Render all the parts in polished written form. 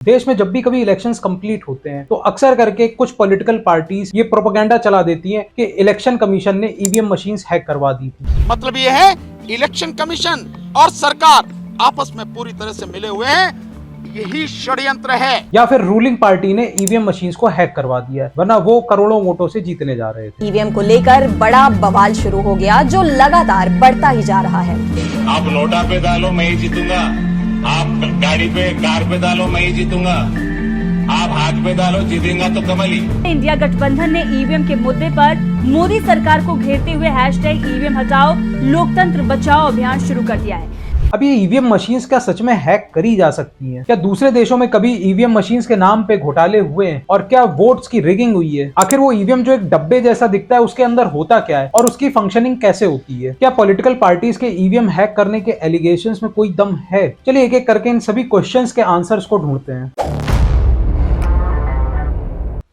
देश में जब भी कभी इलेक्शंस कंप्लीट होते हैं तो अक्सर करके कुछ पॉलिटिकल पार्टीज ये प्रोपेगेंडा चला देती हैं कि इलेक्शन कमीशन ने ईवीएम मशीन्स हैक करवा दी थी। मतलब ये है इलेक्शन कमीशन और सरकार आपस में पूरी तरह से मिले हुए हैं, यही षड्यंत्र है। या फिर रूलिंग पार्टी ने ईवीएम मशीन्स को हैक करवा दिया है, वरना वो करोड़ों वोटों से जीतने जा रहे थे। ईवीएम को लेकर बड़ा बवाल शुरू हो गया जो लगातार बढ़ता ही जा रहा है। आप नोटा पे डालो मैं ही जीतूंगा, आप गाड़ी पे कार पे डालो मैं ही जीतूंगा, आप हाथ पे डालो जीतेगा तो कमल ही। इंडिया गठबंधन ने ईवीएम के मुद्दे पर मोदी सरकार को घेरते हुए #ईवीएम हटाओ लोकतंत्र बचाओ अभियान शुरू कर दिया है। अब ये ईवीएम मशीन्स क्या सच में हैक करी जा सकती हैं? क्या दूसरे देशों में कभी ईवीएम मशीन्स के नाम पे घोटाले हुए हैं? और क्या वोट्स की रिगिंग हुई है? आखिर वो ईवीएम जो एक डब्बे जैसा दिखता है उसके अंदर होता क्या है और उसकी फंक्शनिंग कैसे होती है? क्या पॉलिटिकल पार्टीज के ईवीएम हैक करने के एलिगेशंस में कोई दम है? चलिए एक एक करके इन सभी क्वेश्चंस के आंसर्स को ढूंढते हैं।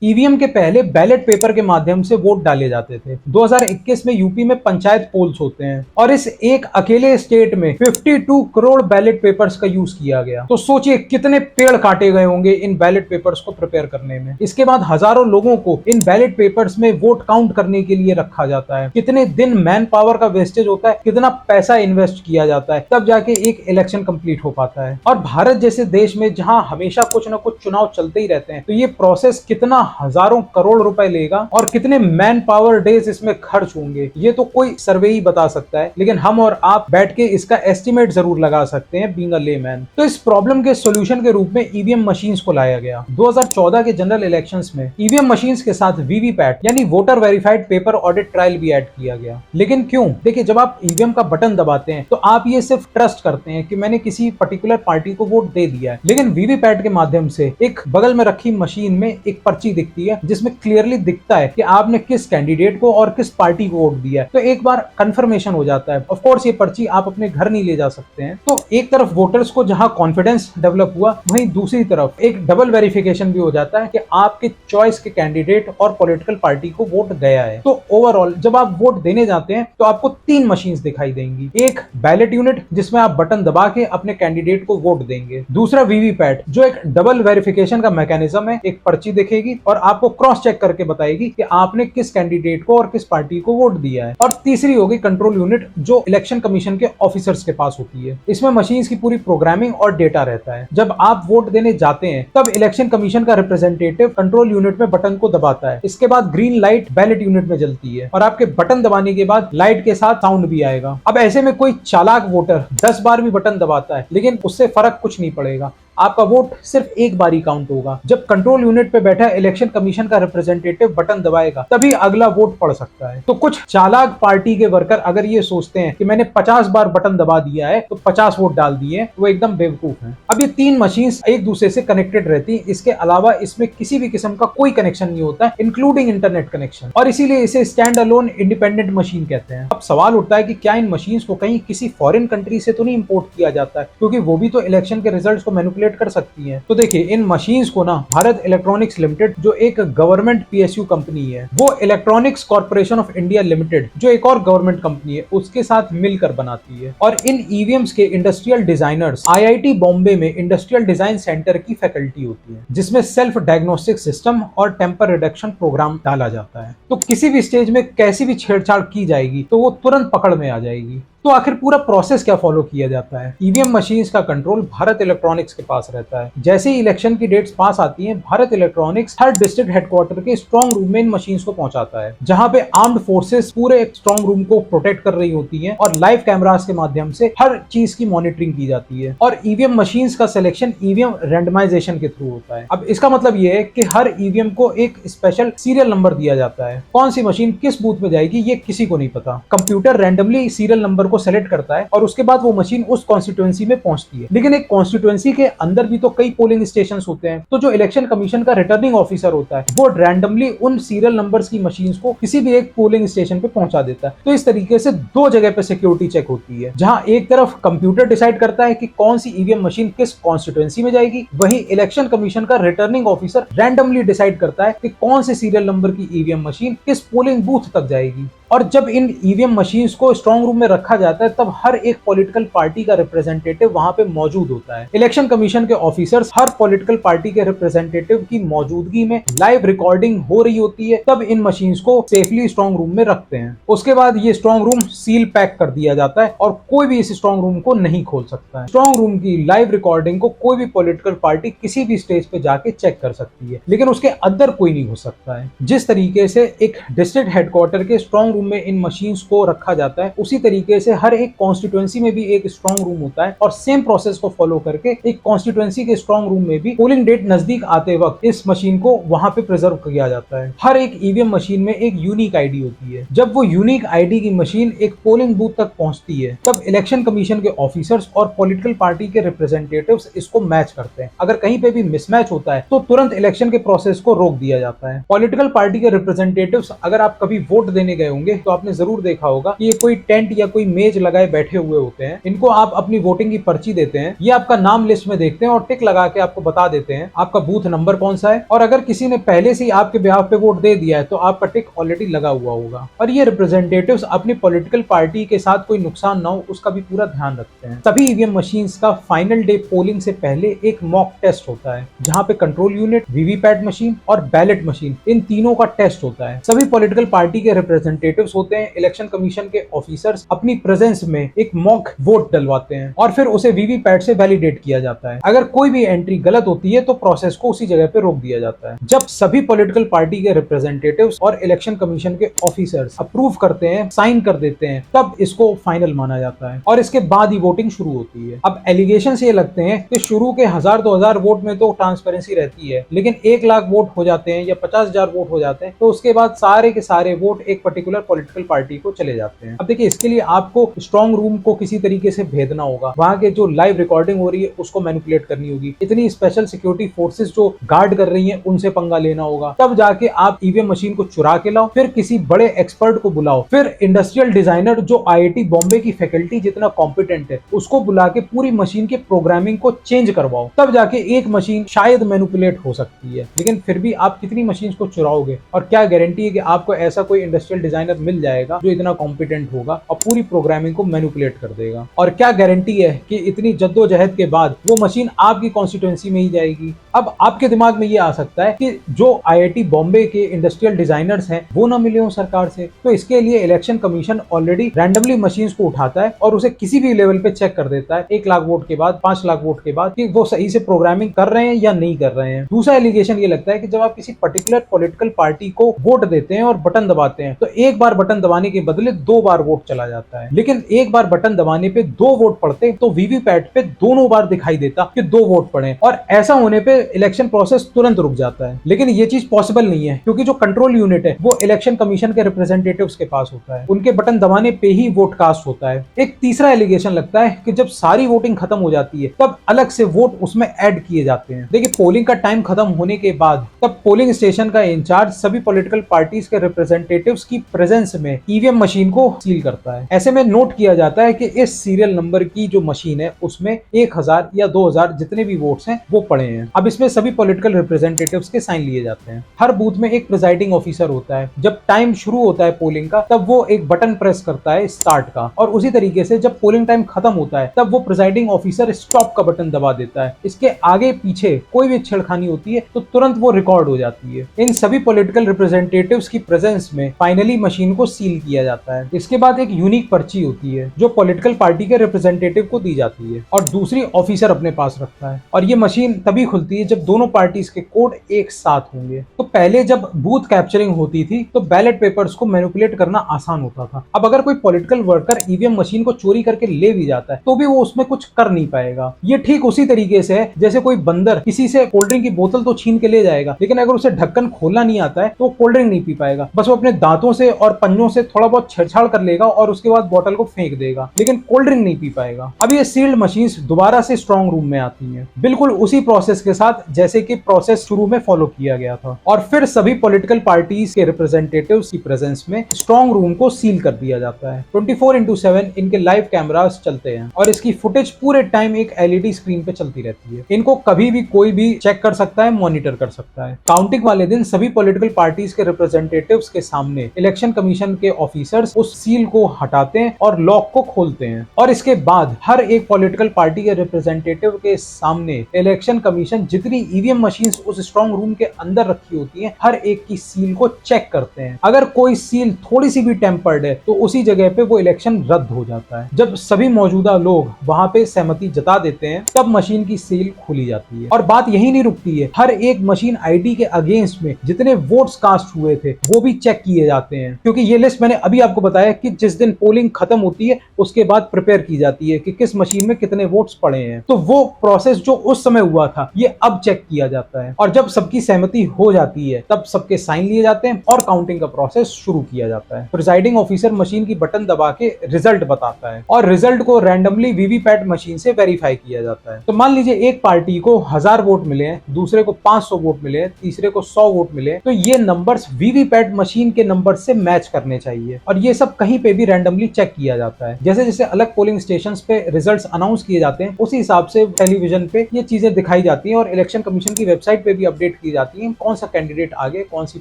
ईवीएम के पहले बैलेट पेपर के माध्यम से वोट डाले जाते थे। 2021 में यूपी में पंचायत पोल्स होते हैं और इस एक अकेले स्टेट में 52 करोड़ बैलेट पेपर्स का यूज किया गया। तो सोचिए कितने पेड़ काटे गए होंगे इन बैलेट पेपर्स को प्रिपेयर करने में। इसके बाद हजारों लोगों को इन बैलेट पेपर्स में वोट काउंट करने के लिए रखा जाता है। कितने दिन मैन पावर का वेस्टेज होता है, कितना पैसा इन्वेस्ट किया जाता है, तब जाके एक इलेक्शन कंप्लीट हो पाता है। और भारत जैसे देश में जहां हमेशा कुछ ना कुछ चुनाव चलते ही रहते हैं, तो ये प्रोसेस कितना हजारों करोड़ रुपए लेगा और कितने मैन पावर डेज इसमें खर्च होंगे, ये तो कोई सर्वे ही बता सकता है। लेकिन हम और आप बैठ के इसका एस्टिमेट जरूर लगा सकते हैं बीइंग अ लेमैन। तो इस प्रॉब्लम के सॉल्यूशन के रूप में ईवीएम मशीन्स को लाया गया। 2014 के जनरल इलेक्शंस में ईवीएम मशीन्स के साथ वीवीपैट यानी voter verified paper audit trial भी ऐड किया गया। लेकिन क्यों? देखिए, जब आप ईवीएम का बटन दबाते हैं तो आप ये सिर्फ ट्रस्ट करते हैं कि मैंने किसी पर्टिकुलर पार्टी को वोट दे दिया है। लेकिन वीवीपैट के माध्यम से एक बगल में रखी मशीन में एक पर्ची दिखती है जिसमें क्लियरली दिखता है कि आपने किस कैंडिडेट को और किस पार्टी को वोट दिया है। तो एक बार कंफर्मेशन हो जाता है। ऑफ कोर्स ये पर्ची आप अपने घर नहीं ले जा सकते हैं। तो एक तरफ वोटर्स को जहां कॉन्फिडेंस डेवलप हुआ, वहीं दूसरी तरफ एक डबल वेरिफिकेशन भी हो जाता है कि आपके चॉइस के कैंडिडेट और पॉलिटिकल पार्टी को वोट गया है। तो ओवरऑल जब आप वोट देने जाते हैं तो आपको 3 मशीन्स दिखाई देंगी। एक बैलेट यूनिट जिसमें आप बटन दबा के अपने कैंडिडेट को वोट देंगे। दूसरा वीवीपैट जो एक डबल वेरिफिकेशन का मैकेनिज्म है। एक पर्ची दिखेगी और आपको क्रॉस चेक करके बताएगी कि आपने किस कैंडिडेट को और किस पार्टी को वोट दिया है। और तीसरी होगी कंट्रोल यूनिट जो इलेक्शन कमीशन के ऑफिसर्स के पास होती है। इसमें मशीन्स की पूरी प्रोग्रामिंग और डेटा रहता है। जब आप वोट देने जाते हैं तब इलेक्शन कमीशन का रिप्रेजेंटेटिव कंट्रोल यूनिट में बटन को दबाता है। इसके बाद ग्रीन लाइट बैलेट यूनिट में जलती है और आपके बटन दबाने के बाद लाइट के साथ साउंड भी आएगा। अब ऐसे में कोई चालाक वोटर 10 बार भी बटन दबाता है लेकिन उससे फर्क कुछ नहीं पड़ेगा। आपका वोट सिर्फ एक बार ही काउंट होगा। जब कंट्रोल यूनिट पे बैठा इलेक्शन कमीशन का रिप्रेजेंटेटिव बटन दबाएगा तभी अगला वोट पड़ सकता है। तो कुछ चालाक पार्टी के वर्कर अगर ये सोचते हैं कि मैंने 50 बार बटन दबा दिया है तो 50 वोट डाल दिए, वो एकदम बेवकूफ हैं। अब ये 3 मशीन्स एक दूसरे से कनेक्टेड रहती हैं। इसके अलावा इसमें किसी भी किस्म का कोई कनेक्शन नहीं होता है, इंक्लूडिंग इंटरनेट कनेक्शन, और इसीलिए इसे स्टैंड अलोन इंडिपेंडेंट मशीन कहते हैं। अब सवाल उठता है कि क्या इन मशीन्स को कहीं किसी फॉरेन कंट्री से तो नहीं इंपोर्ट किया जाता है, क्योंकि वो भी तो इलेक्शन के रिजल्ट्स को मैनिपुलेट कर सकती है। तो देखिए, इन मशीन्स को ना भारत इलेक्ट्रॉनिक्स लिमिटेड जो एक गवर्नमेंट पीएसयू कंपनी है, वो electronics corporation of India limited जो एक और गवर्नमेंट कंपनी है, उसके साथ मिलकर बनाती है। और इन ईवीएम्स के इंडस्ट्रियल डिजाइनर्स आईआईटी बॉम्बे में इंडस्ट्रियल डिजाइन सेंटर की फैकल्टी होती है, जिसमें सेल्फ डायग्नोस्टिक सिस्टम और टेम्पर रिडक्शन प्रोग्राम डाला जाता है। तो किसी भी स्टेज में कैसी भी छेड़छाड़ की जाएगी तो वो तुरंत पकड़ में आ जाएगी। तो आखिर पूरा प्रोसेस क्या फॉलो किया जाता है? ईवीएम मशीन्स का कंट्रोल भारत इलेक्ट्रॉनिक्स के पास रहता है। जैसे ही इलेक्शन की डेट्स पास आती हैं, भारत इलेक्ट्रॉनिक्स हर डिस्ट्रिक्ट हेडक्वार्टर के स्ट्रॉन्ग रूम में इन मशीन्स को पहुंचाता है, जहां पे आर्म्ड फोर्सेस पूरे स्ट्रॉन्ग रूम को प्रोटेक्ट कर रही होती हैं और लाइव कैमरास के माध्यम से हर चीज की मॉनिटरिंग की जाती है। और ईवीएम मशीन्स का सिलेक्शन ईवीएम रैंडमाइजेशन के थ्रू होता है। अब इसका मतलब ये है कि हर ईवीएम को एक स्पेशल सीरियल नंबर दिया जाता है। कौन सी मशीन किस बूथ में जाएगी ये किसी को नहीं पता। कंप्यूटर रैंडमली सीरियल नंबर को सेलेक्ट करता है और उसके बाद वो मशीन उस कॉन्स्टिट्यूएंसी में पहुंचती है। लेकिन एक कॉन्स्टिट्यूएंसी के अंदर भी तो कई पोलिंग स्टेशंस होते हैं। तो जो इलेक्शन कमीशन का रिटर्निंग ऑफिसर होता है वो रैंडमली उन सीरियल नंबर्स की मशीन्स को किसी भी एक पोलिंग स्टेशन पे पहुंचा देता है। तो इस तरीके से 2 जगह पे सिक्योरिटी चेक होती है, जहां एक तरफ कंप्यूटर डिसाइड करता है कि कौन सी ईवीएम मशीन किस कॉन्स्टिट्यूएंसी में जाएगी, वहीं इलेक्शन कमीशन का रिटर्निंग ऑफिसर रैंडमली डिसाइड करता है कि कौन से सीरियल नंबर की ईवीएम मशीन किस पोलिंग बूथ तक जाएगी। और जब इन ईवीएम मशीन्स को स्ट्रांग रूम में रखा जाता है तब हर एक पॉलिटिकल पार्टी का रिप्रेजेंटेटिव वहां पे मौजूद होता है। इलेक्शन कमीशन के ऑफिसर्स हर पॉलिटिकल पार्टी के रिप्रेजेंटेटिव की मौजूदगी में लाइव रिकॉर्डिंग हो रही होती है, तब इन मशीन्स को सेफली स्ट्रांग रूम में रखते हैं। उसके बाद ये स्ट्रांग रूम सील पैक कर दिया जाता है और कोई भी इस स्ट्रांग रूम को नहीं खोल सकता है। स्ट्रांग रूम की लाइव रिकॉर्डिंग को कोई भी पॉलिटिकल पार्टी किसी भी स्टेज पे जाके चेक कर सकती है, लेकिन उसके अंदर कोई नहीं हो सकता है। जिस तरीके से एक डिस्ट्रिक्ट हेडक्वार्टर के स्ट्रांग रूम में इन मशीन्स को रखा जाता है, उसी तरीके से हर एक कॉन्स्टिट्यूएंसी में भी एक स्ट्रांग रूम होता है और सेम प्रोसेस को फॉलो करके एक कॉन्स्टिट्यूएंसी के स्ट्रांग रूम में भी पोलिंग डेट नजदीक आते वक्त इस मशीन को वहां पे प्रिजर्व किया जाता है। हर एक ईवीएम मशीन में एक यूनिक आईडी होती है। जब वो यूनिक आईडी की मशीन एक पोलिंग बूथ तक पहुंचती है, तब इलेक्शन कमीशन के ऑफिसर्स और पॉलिटिकल पार्टी के रिप्रेजेंटेटिव्स इसको मैच करते हैं। अगर कहीं पे भी मिसमैच होता है तो तुरंत इलेक्शन के प्रोसेस को रोक दिया जाता है। पॉलिटिकल पार्टी के रिप्रेजेंटेटिव्स, अगर आप कभी वोट देने गए होंगे तो आपने जरूर देखा होगा कि ये कोई टेंट या कोई मेज लगाए बैठे हुए होते हैं। इनको आप अपनी वोटिंग की पर्ची देते हैं, ये आपका नाम लिस्ट में देखते हैं और टिक लगा के आपको बता देते हैं आपका बूथ नंबर कौन सा है, और अगर किसी ने पहले से ही आपके बिहाफ पे वोट दे दिया है तो आपका टिक ऑलरेडी लगा हुआ होगा। और ये रिप्रेजेंटेटिव्स अपनी पॉलिटिकल पार्टी के साथ कोई नुकसान ना हो उसका भी पूरा ध्यान रखते हैं। सभी ईवीएम मशीन्स का फाइनल डे पोलिंग से पहले एक मॉक टेस्ट होता है, जहां पे कंट्रोल यूनिट, वीवीपैट मशीन और बैलेट मशीन, इन तीनों का टेस्ट होता है। सभी पॉलिटिकल पार्टी के रिप्रेजेंटेटिव्स होते हैं, इलेक्शन कमीशन के ऑफिसर्स अपनी प्रेजेंस में एक मॉक वोट डलवाते हैं और फिर उसे वीवीपैट से वैलिडेट किया जाता है। अगर कोई भी एंट्री गलत होती है तो प्रोसेस को उसी जगह पे रोक दिया जाता है। जब सभी पॉलिटिकल पार्टी के रिप्रेजेंटेटिव्स और इलेक्शन कमीशन के ऑफिसर्स अप्रूव करते हैं, साइन कर देते हैं, तब इसको फाइनल माना जाता है और इसके बाद ही वोटिंग शुरू होती है। अब एलिगेशन ये लगते हैं कि शुरू के 1000-2000 वोट में तो ट्रांसपेरेंसी रहती है, लेकिन 1 लाख वोट हो जाते हैं या 50,000 वोट हो जाते हैं तो उसके बाद सारे के सारे वोट एक पर्टिकुलर पॉलिटिकल पार्टी को चले जाते हैं। अब देखिए, इसके लिए आपको स्ट्रांग रूम को किसी तरीके से भेदना होगा, वहां के जो लाइव रिकॉर्डिंग हो रही है उसको मैनिपुलेट करनी होगी, इतनी स्पेशल सिक्योरिटी फोर्सेस जो गार्ड कर रही हैं उनसे पंगा लेना होगा, तब जाके आप ईवीएम मशीन को चुरा के लाओ, फिर किसी बड़े एक्सपर्ट को बुलाओ, फिर इंडस्ट्रियल डिजाइनर जो आईआईटी बॉम्बे की फैकल्टी जितना कॉम्पिटेंट है उसको बुला के पूरी मशीन के प्रोग्रामिंग को चेंज करवाओ, तब जाके एक मशीन शायद मैनिपुलेट हो सकती है। लेकिन फिर भी आप कितनी मशीन को चुराओगे और क्या गारंटी है कि आपको ऐसा कोई इंडस्ट्रियल डिजाइनर मिल जाएगा जो इतना कॉम्पिटेंट होगा और पूरी प्रोग्रामिंग को मैनिपुलेट कर देगा, और क्या गारंटी है कि इतनी जद्दोजहद के बाद वो मशीन आपकी कॉन्स्टिट्यूएंसी में ही जाएगी। अब आपके दिमाग में ये आ सकता है कि जो आईआईटी बॉम्बे के इंडस्ट्रियल डिजाइनर्स हैं वो ना मिले हो सरकार से, तो इसके लिए election commission already randomly machines को उठाता है और उसे किसी भी लेवल पे चेक कर देता है 1 लाख वोट के बाद, 5 लाख वोट के बाद, कि वो सही से प्रोग्रामिंग कर रहे हैं या नहीं कर रहे हैं। दूसरा एलिगेशन ये लगता है कि जब आप किसी पर्टिकुलर पॉलिटिकल पार्टी को वोट देते हैं और बटन दबाते हैं तो एक बार बटन दबाने के बदले 2 बार वोट चला जाता है, लेकिन एक बार बटन दबाने पे 2 वोट पड़ते तो वीवीपैट पे दोनों बार दिखाई देता कि 2 वोट पड़े, और ऐसा होने पे इलेक्शन प्रोसेस तुरंत रुक जाता है। लेकिन ये चीज पॉसिबल नहीं है क्योंकि जो कंट्रोल यूनिट है वो इलेक्शन कमीशन के रिप्रेजेंटेटिव्स के पास होता है, उनके बटन दबाने पे ही वोट कास्ट होता है। एक तीसरा एलिगेशन लगता है कि जब सारी वोटिंग खत्म हो जाती है तब अलग से वोट उसमें ऐड किए जाते हैं। देखिए, पोलिंग का टाइम खत्म होने के बाद तब पोलिंग स्टेशन का इंचार्ज सभी पॉलिटिकल पार्टीज के रिप्रेजेंटेटिव्स की प्रेजेंस में ईवीएम मशीन को सील करता है। ऐसे में नोट किया जाता है कि इस सीरियल नंबर की जो मशीन है उसमें 1000 या 2000 जितने भी वोट्स हैं वो पड़े हैं। अब इसमें सभी पॉलिटिकल रिप्रेजेंटेटिव्स के साइन लिए जाते हैं। हर बूथ में एक प्रिजाइडिंग ऑफिसर होता है। जब टाइम शुरू होता है पोलिंग का तब वो एक बटन प्रेस करता है स्टार्ट का, और उसी तरीके से जब पोलिंग टाइम खत्म होता है तब वो प्रिजाइडिंग ऑफिसर स्टॉप का बटन दबा देता है। इसके आगे पीछे कोई भी छेड़खानी होती है तो तुरंत वो रिकॉर्ड हो जाती है। इन सभी पॉलिटिकल रिप्रेजेंटेटिव्स की प्रेजेंस में फाइनली मशीन को सील किया जाता है। इसके बाद एक यूनिक पर्ची होती है जो पॉलिटिकल पार्टी के रिप्रेजेंटेटिव को दी जाती है और दूसरी ऑफिसर अपने पास रखता है, और ये मशीन तभी खुलती है जब दोनों पार्टीज के कोड एक साथ होंगे। तो पहले जब बूथ कैप्चरिंग होती थी तो बैलेट पेपर्स को मैनिपुलेट करना आसान होता था। अब अगर कोई पॉलिटिकल वर्कर ईवीएम मशीन को चोरी करके ले भी जाता है तो भी वो उसमें कुछ कर नहीं पाएगा। ये ठीक उसी तरीके से है जैसे कोई बंदर किसी से कोल्ड ड्रिंक की बोतल तो छीन के ले जाएगा, लेकिन अगर उसे ढक्कन खोलना नहीं आता है तो कोल्ड ड्रिंक नहीं पी पाएगा। बस वो अपने दांतों से और पंजों से थोड़ा बहुत छेड़छाड़ कर लेगा और उसके बाद बोतल को फेंक देगा, लेकिन कोल्ड ड्रिंक नहीं पी पाएगा। अब ये सील्ड मशीन्स दोबारा से स्ट्रांग रूम में आती हैं, बिल्कुल उसी प्रोसेस के साथ जैसे कि प्रोसेस शुरू में फॉलो किया गया था, और फिर सभी पॉलिटिकल पार्टीज के रिप्रेजेंटेटिव्स की प्रेजेंस में स्ट्रांग रूम को सील कर दिया जाता है। 24/7 इनके लाइव कैमरास चलते हैं और इसकी फुटेज पूरे टाइम एक एलईडी स्क्रीन पे चलती रहती है। इनको कभी भी कोई भी चेक कर सकता है, मॉनिटर कर सकता है। काउंटिंग वाले दिन सभी पॉलिटिकल पार्टीज के रिप्रेजेंटेटिव्स के सामने इलेक्शन कमीशन के ऑफिसर्स उस सील को हटाते हैं और लॉक को खोलते हैं, और इसके बाद हर एक पॉलिटिकल पार्टी के रिप्रेजेंटेटिव के सामने इलेक्शन कमीशन जितनी ईवीएम मशीन्स उस स्ट्रॉन्ग रूम के अंदर रखी होती हैं, हर एक की सील को चेक करते हैं। अगर कोई सील थोड़ी सी भी टेम्पर्ड है तो उसी जगह पे वो इलेक्शन रद्द हो जाता है। जब सभी मौजूदा लोग वहां पे सहमति जता देते हैं तब मशीन की सील खोली जाती है। और बात यही नहीं रुकती है, हर एक मशीन आईडी के अगेंस्ट में जितने वोट्स कास्ट हुए थे वो भी चेक किए जाते हैं, क्योंकि ये लिस्ट मैंने अभी आपको बताया कि जिस दिन पोलिंग खत्म होती है उसके बाद प्रिपेयर की जाती है कि किस मशीन में कितने वोट्स पड़े हैं। तो वो प्रोसेस जो उस समय हुआ था ये अब चेक किया जाता है, और जब सबकी सहमति हो जाती है तब सबके साइन लिए जाते हैं और काउंटिंग का प्रोसेस शुरू किया जाता है। प्रिजाइडिंग ऑफिसर मशीन की बटन दबा के रिजल्ट बताता है और रिजल्ट को रैंडमली वीवीपैट मशीन से वेरीफाई किया जाता है। तो मान लीजिए एक पार्टी को 1000 वोट मिले हैं, दूसरे को 500 वोट मिले हैं, तीसरे को 100 वोट मिले, तो ये नंबर्स वीवीपैट मशीन के नंबर से मैच करने चाहिए, और ये सब कहीं पे भी रैंडमली चेक किया जाता है। जैसे जैसे अलग पोलिंग स्टेशंस पे रिजल्ट्स अनाउंस किए जाते हैं उसी हिसाब से टेलीविजन पे ये चीजें दिखाई जाती हैं और इलेक्शन कमीशन की वेबसाइट पे भी अपडेट की जाती है कौन सा कैंडिडेट आगे, कौन सी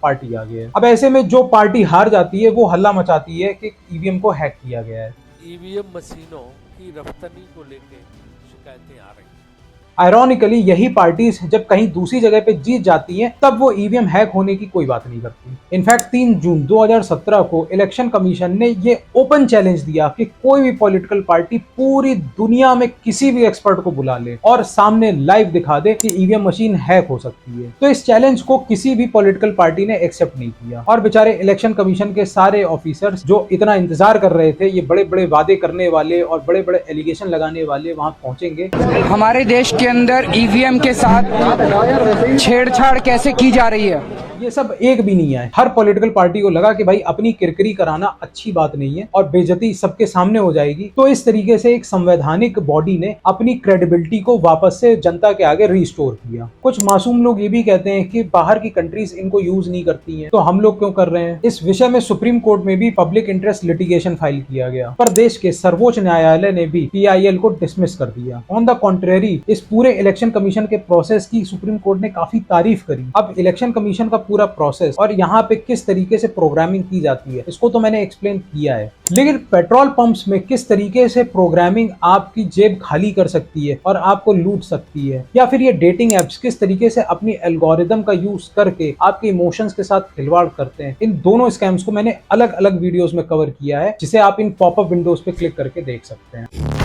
पार्टी आगे है। अब ऐसे में जो पार्टी हार जाती है वो हल्ला मचाती है कि ईवीएम को हैक किया गया है। ईवीएम मशीनों की रफ्तानी को लेकर शिकायतें आ रही हैं। आयरॉनिकली यही पार्टीज जब कहीं दूसरी जगह पे जीत जाती हैं तब वो ईवीएम हैक होने की कोई बात नहीं करती। इनफैक्ट 3 जून 2017 को इलेक्शन कमीशन ने ये ओपन चैलेंज दिया कि कोई भी पॉलिटिकल पार्टी पूरी दुनिया में किसी भी एक्सपर्ट को बुला ले और सामने लाइव दिखा दे कि ईवीएम मशीन हैक हो सकती है। तो इस चैलेंज को किसी भी पॉलिटिकल पार्टी ने एक्सेप्ट नहीं किया, और बेचारे इलेक्शन कमीशन के सारे ऑफिसर्स जो इतना इंतजार कर रहे थे ये बड़े बड़े वादे करने वाले और बड़े बड़े एलिगेशन लगाने वाले वहां पहुंचेंगे। हमारे देश के अंदर ईवीएम के साथ छेड़छाड़ कैसे की जा रही है, ये सब एक भी नहीं आए। हर पॉलिटिकल पार्टी को लगा कि भाई अपनी किरकिरी कराना अच्छी बात नहीं है और बेइज्जती सबके सामने हो जाएगी, तो इस तरीके से एक संवैधानिक बॉडी ने अपनी क्रेडिबिलिटी को वापस से जनता के आगे रिस्टोर किया। कुछ मासूम लोग ये भी कहते हैं कि बाहर की कंट्रीज इनको यूज नहीं करती हैं, तो हम लोग क्यों कर रहे हैं। इस विषय में सुप्रीम कोर्ट में भी पब्लिक इंटरेस्ट लिटिगेशन फाइल किया गया, पर देश के सर्वोच्च न्यायालय ने भी PIL को डिसमिस कर दिया। ऑन द कॉन्ट्रेरी इस पूरे इलेक्शन कमीशन के प्रोसेस की सुप्रीम कोर्ट ने काफी तारीफ करी। अब इलेक्शन कमीशन का पूरा प्रोसेस और यहाँ पे किस तरीके से प्रोग्रामिंग की जाती है इसको तो मैंने एक्सप्लेन किया है, लेकिन पेट्रोल पंप्स में किस तरीके से प्रोग्रामिंग आपकी जेब खाली कर सकती है और आपको लूट सकती है, या फिर ये डेटिंग एप्स किस तरीके से अपनी एल्गोरिदम का यूज करके आपके इमोशंस के साथ खिलवाड़ करते हैं, इन दोनों स्कैम्स को मैंने अलग अलग वीडियोस में कवर किया है, जिसे आप इन पॉपअप विंडोज पे क्लिक करके देख सकते हैं।